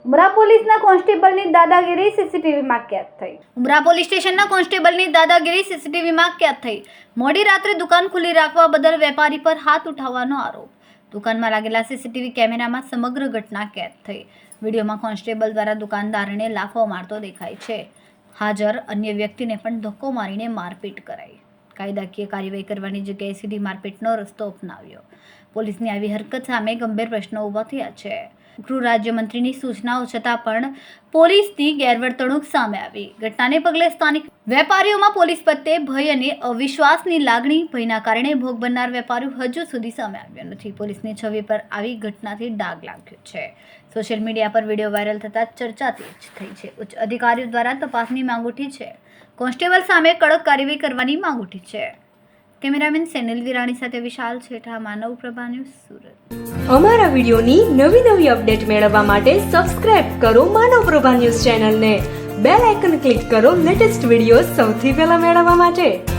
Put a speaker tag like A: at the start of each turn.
A: ઉમરા પોલીસના કોન્સ્ટેબલની દાદાગીરી સીસીટીવીમાં કેદ થઈ. ઉમરા પોલીસ સ્ટેશનના કોન્સ્ટેબલની દાદાગીરી સીસીટીવીમાં કેદ થઈ. મોડી રાત્રે દુકાન ખુલ્લી રાખવા બદલ વેપારી પર હાથ ઉઠાવવાનો આરોપ. દુકાનમાં લાગેલા સીસીટીવી કેમેરામાં સમગ્ર ઘટના કેદ થઈ. વિડીયોમાં કોન્સ્ટેબલ દ્વારા દુકાનદારને લાફો મારતો દેખાય છે. હાજર અન્ય વ્યક્તિને પણ ધક્કો મારીને મારપીટ કરાઈ. કાયદાકીય કાર્યવાહી કરવાની જગ્યાએ સીધી મારપીટનો રસ્તો અપનાવ્યો. પોલીસની આવી હરકત સામે ગંભીર પ્રશ્નો ઊભા થયા છે. ગૃહ રાજ્યમંત્રીની સૂચનાઓ છતાં પણ પોલીસની ગેરવર્તણૂક સામે આવી. ઘટનાને પગલે સ્થાનિક વેપારીઓમાં પોલીસ પ્રત્યે ભય અને અવિશ્વાસની લાગણી. ભયના કારણે ભોગ બનનાર વેપારીઓ હજુ સુધી સામે આવ્યો નથી. પોલીસની છબી પર આવી ઘટનાથી ડાઘ લાગ્યો છે. સોશિયલ મીડિયા પર વિડીયો વાયરલ થતાં ચર્ચા તેજ થઈ છે. ઉચ્ચ અધિકારીઓ દ્વારા તપાસની માંગ ઉઠી છે. કોન્સ્ટેબલ સામે કડક કાર્યવાહી કરવાની માંગ ઉઠી છે. કેમેરામેન સેનિલ વિરાણી સાથે વિશાલ છેઠા, માનવ પ્રભા ન્યૂઝ, સુરત.
B: અમારા વિડીયોની નવી અપડેટ મેળવવા માટે સબસ્ક્રાઇબ કરો માનવ પ્રભા ન્યૂઝ ચેનલને. બેલ આઇકન ક્લિક કરો લેટેસ્ટ વિડીયો સૌથી પહેલા મેળવવા માટે.